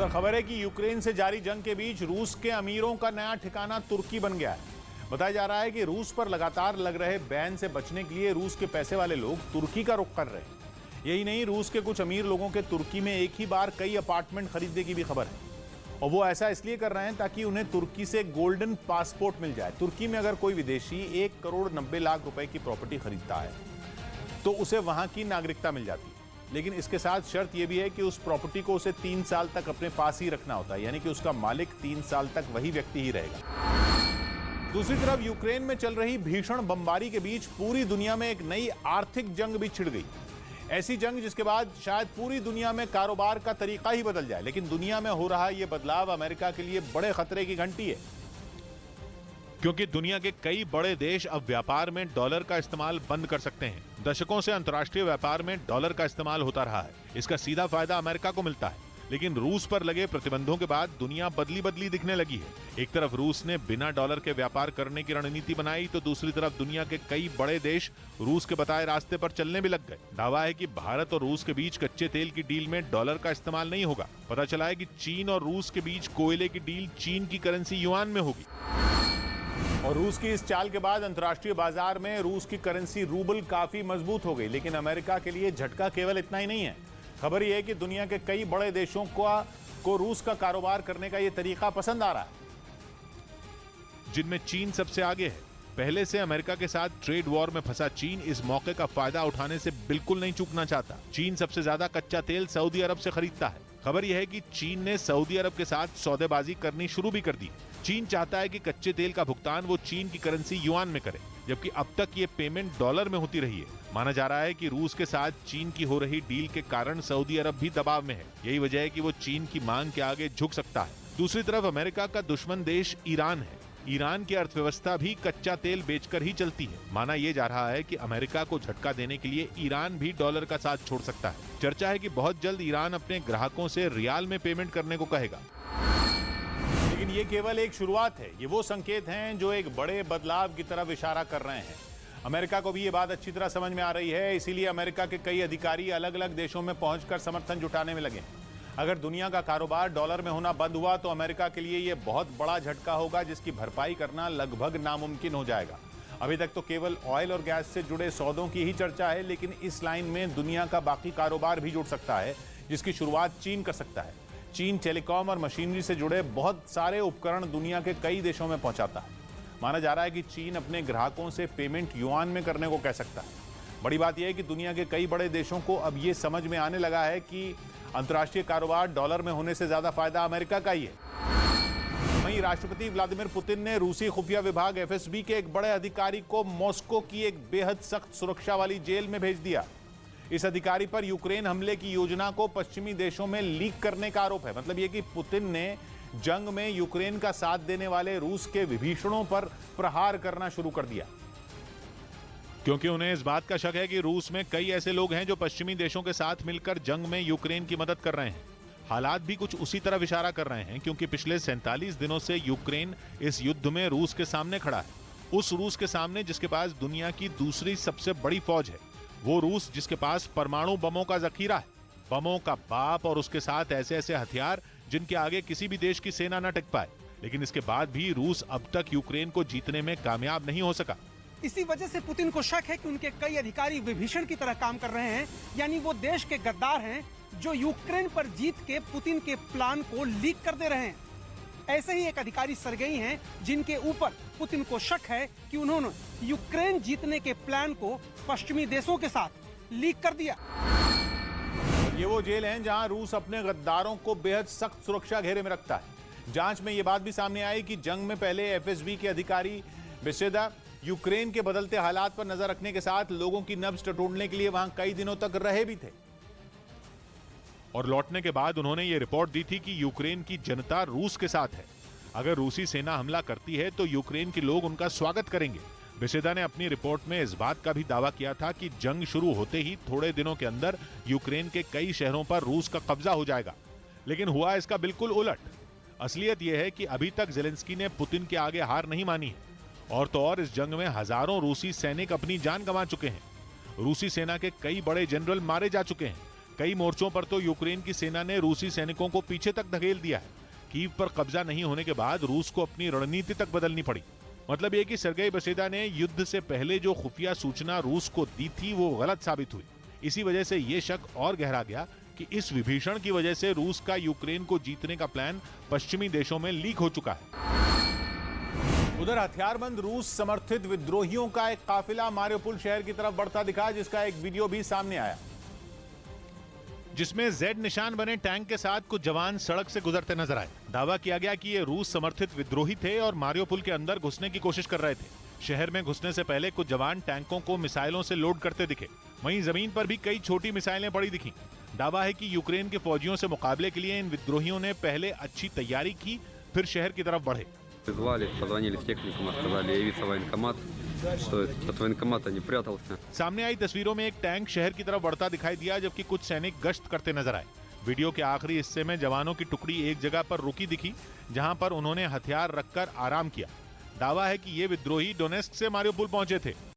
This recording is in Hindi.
उधर खबर है कि यूक्रेन से जारी जंग के बीच रूस के अमीरों का नया ठिकाना तुर्की बन गया है। बताया जा रहा है कि रूस पर लगातार लग रहे बैन से बचने के लिए रूस के पैसे वाले लोग तुर्की का रुख कर रहे हैं। यही नहीं, रूस के कुछ अमीर लोगों के तुर्की में एक ही बार कई अपार्टमेंट खरीदने की भी खबर है, और वो ऐसा इसलिए कर रहे हैं ताकि उन्हें तुर्की से गोल्डन पासपोर्ट मिल जाए। तुर्की में अगर कोई विदेशी 1,90,00,000 रुपए की प्रॉपर्टी खरीदता है तो उसे वहां की नागरिकता मिल जाती है, लेकिन इसके साथ शर्त यह भी है कि उस प्रॉपर्टी को उसे 3 साल तक अपने पास ही रखना होता है, यानी कि उसका मालिक 3 साल तक वही व्यक्ति ही रहेगा। दूसरी तरफ यूक्रेन में चल रही भीषण बमबारी के बीच पूरी दुनिया में एक नई आर्थिक जंग भी छिड़ गई। ऐसी जंग जिसके बाद शायद पूरी दुनिया में कारोबार का तरीका ही बदल जाए, लेकिन दुनिया में हो रहा यह बदलाव अमेरिका के लिए बड़े खतरे की घंटी है, क्योंकि दुनिया के कई बड़े देश अब व्यापार में डॉलर का इस्तेमाल बंद कर सकते हैं। दशकों से अंतर्राष्ट्रीय व्यापार में डॉलर का इस्तेमाल होता रहा है, इसका सीधा फायदा अमेरिका को मिलता है, लेकिन रूस पर लगे प्रतिबंधों के बाद दुनिया बदली दिखने लगी है। एक तरफ रूस ने बिना डॉलर के व्यापार करने की रणनीति बनाई, तो दूसरी तरफ दुनिया के कई बड़े देश रूस के बताए रास्ते पर चलने भी लग गए। दावा है कि भारत और रूस के बीच कच्चे तेल की डील में डॉलर का इस्तेमाल नहीं होगा। पता चला है कि चीन और रूस के बीच कोयले की डील चीन की करेंसी युआन में होगी, और रूस की इस चाल के बाद अंतर्राष्ट्रीय बाजार में रूस की करेंसी रूबल काफी मजबूत हो गई। लेकिन अमेरिका के लिए झटका केवल इतना ही नहीं है। खबर यह है कि दुनिया के कई बड़े देशों को रूस का कारोबार करने का यह तरीका पसंद आ रहा है, जिनमें चीन सबसे आगे है। पहले से अमेरिका के साथ ट्रेड वॉर में फंसा चीन इस मौके का फायदा उठाने से बिल्कुल नहीं चूकना चाहता। चीन सबसे ज्यादा कच्चा तेल सऊदी अरब से खरीदता है। खबर यह है कि चीन ने सऊदी अरब के साथ सौदेबाजी करनी शुरू भी कर दी। चीन चाहता है कि कच्चे तेल का भुगतान वो चीन की करेंसी युआन में करे, जबकि अब तक ये पेमेंट डॉलर में होती रही है। माना जा रहा है कि रूस के साथ चीन की हो रही डील के कारण सऊदी अरब भी दबाव में है। यही वजह है कि वो चीन की मांग के आगे झुक सकता है। दूसरी तरफ अमेरिका का दुश्मन देश ईरान है। ईरान की अर्थव्यवस्था भी कच्चा तेल बेचकर ही चलती है। माना यह जा रहा है कि अमेरिका को झटका देने के लिए ईरान भी डॉलर का साथ छोड़ सकता है। चर्चा है कि बहुत जल्द ईरान अपने ग्राहकों से रियाल में पेमेंट करने को कहेगा। लेकिन ये केवल एक शुरुआत है। ये वो संकेत हैं जो एक बड़े बदलाव की तरफ इशारा कर रहे हैं। अमेरिका को भी ये बात अच्छी तरह समझ में आ रही है, इसीलिए अमेरिका के कई अधिकारी अलग अलग देशों में पहुंचकर समर्थन जुटाने में लगे। अगर दुनिया का कारोबार डॉलर में होना बंद हुआ तो अमेरिका के लिए यह बहुत बड़ा झटका होगा, जिसकी भरपाई करना लगभग नामुमकिन हो जाएगा। अभी तक तो केवल ऑयल और गैस से जुड़े सौदों की ही चर्चा है, लेकिन इस लाइन में दुनिया का बाकी कारोबार भी जुड़ सकता है, जिसकी शुरुआत चीन कर सकता है। चीन टेलीकॉम और मशीनरी से जुड़े बहुत सारे उपकरण दुनिया के कई देशों में पहुंचाता है। माना जा रहा है कि चीन अपने ग्राहकों से पेमेंट युआन में करने को कह सकता है। बड़ी बात यह है कि दुनिया के कई बड़े देशों को अब यह समझ में आने लगा है कि अंतर्राष्ट्रीय कारोबार डॉलर में होने से ज्यादा फायदा अमेरिका का ही है। वहीं राष्ट्रपति व्लादिमीर पुतिन ने रूसी खुफिया विभाग एफएसबी के एक बड़े अधिकारी को मॉस्को की एक बेहद सख्त सुरक्षा वाली जेल में भेज दिया। इस अधिकारी पर यूक्रेन हमले की योजना को पश्चिमी देशों में लीक करने का आरोप है। मतलब यह कि पुतिन ने जंग में यूक्रेन का साथ देने वाले रूस के विभीषणों पर प्रहार करना शुरू कर दिया, क्योंकि उन्हें इस बात का शक है कि रूस में कई ऐसे लोग हैं जो पश्चिमी देशों के साथ मिलकर जंग में यूक्रेन की मदद कर रहे हैं। हालात भी कुछ उसी तरफ इशारा कर रहे हैं, क्योंकि पिछले 47 दिनों से यूक्रेन इस युद्ध में रूस के सामने खड़ा है। उस रूस के सामने जिसके पास दुनिया की दूसरी सबसे बड़ी फौज है, वो रूस जिसके पास परमाणु बमों का जखीरा है, बमों का बाप, और उसके साथ ऐसे ऐसे हथियार जिनके आगे किसी भी देश की सेना न टिक पाए। लेकिन इसके बाद भी रूस अब तक यूक्रेन को जीतने में कामयाब नहीं हो सका। इसी वजह से पुतिन को शक है कि उनके कई अधिकारी विभीषण की तरह काम कर रहे हैं, यानी वो देश के गद्दार हैं जो यूक्रेन पर जीत के पुतिन के प्लान को लीक कर दे रहे हैं। ऐसे ही एक अधिकारी सरगेई हैं जिनके ऊपर पुतिन को शक है कि उन्होंने यूक्रेन जीतने के प्लान को पश्चिमी देशों के साथ लीक कर दिया। ये वो जेल हैं जहां रूस अपने गद्दारों को बेहद सख्त सुरक्षा घेरे में रखता है। जांच में यह बात भी सामने आई कि जंग में पहले एफएसबी के अधिकारी बेसेदा यूक्रेन के बदलते हालात पर नजर रखने के साथ लोगों की नब्ज टटोलने के लिए वहां कई दिनों तक रहे भी थे, और लौटने के बाद उन्होंने ये रिपोर्ट दी थी कि यूक्रेन की जनता रूस के साथ है। अगर रूसी सेना हमला करती है तो यूक्रेन के लोग उनका स्वागत करेंगे। बेसेदा ने अपनी रिपोर्ट में इस बात का भी दावा किया था कि जंग शुरू होते ही थोड़े दिनों के अंदर यूक्रेन के कई शहरों पर रूस का कब्जा हो जाएगा, लेकिन हुआ इसका बिल्कुल उलट। असलियत यह है कि अभी तक जेलेंस्की ने पुतिन के आगे हार नहीं मानी है, और तो और इस जंग में हजारों रूसी सैनिक अपनी जान गंवा चुके हैं। रूसी सेना के कई बड़े जनरल मारे जा चुके हैं। कई मोर्चों पर तो यूक्रेन की सेना ने रूसी सैनिकों को पीछे तक धकेल दिया है। कीव पर कब्जा नहीं होने के बाद रूस को अपनी रणनीति तक बदलनी पड़ी। मतलब ये कि सर्गेई बसेदा ने युद्ध से पहले जो खुफिया सूचना रूस को दी थी वो गलत साबित हुई। इसी वजह से ये शक और गहरा गया कि इस विभीषण की वजह से रूस का यूक्रेन को जीतने का प्लान पश्चिमी देशों में लीक हो चुका है। उधर हथियारबंद रूस समर्थित विद्रोहियों का एक काफिला मारियोपोल शहर की तरफ बढ़ता दिखा, जिसका एक वीडियो भी सामने आया, जिसमें जेड निशान बने टैंक के साथ कुछ जवान सड़क से गुजरते नजर आए। दावा किया गया कि ये रूस समर्थित विद्रोही थे और मारियोपोल के अंदर घुसने की कोशिश कर रहे थे। शहर में घुसने से पहले कुछ जवान टैंकों को मिसाइलों से लोड करते दिखे। वहीं जमीन पर भी कई छोटी मिसाइलें पड़ी दिखी। दावा है कि यूक्रेन के फौजियों से मुकाबले के लिए इन विद्रोहियों ने पहले अच्छी तैयारी की, फिर शहर की तरफ बढ़े। Позвонили в техникум, сказали явиться в военкомат, что от военкомата не прятался. सामने आई तस्वीरों में एक टैंक शहर की तरफ बढ़ता दिखाई दिया, जबकि कुछ सैनिक गश्त करते नजर आए। वीडियो के आखिरी हिस्से में जवानों की टुकड़ी एक जगह पर रुकी दिखी, जहां पर उन्होंने हथियार रखकर आराम किया। दावा है कि ये विद्रोही डोनेस्क से मारियोपोल पहुंचे थे।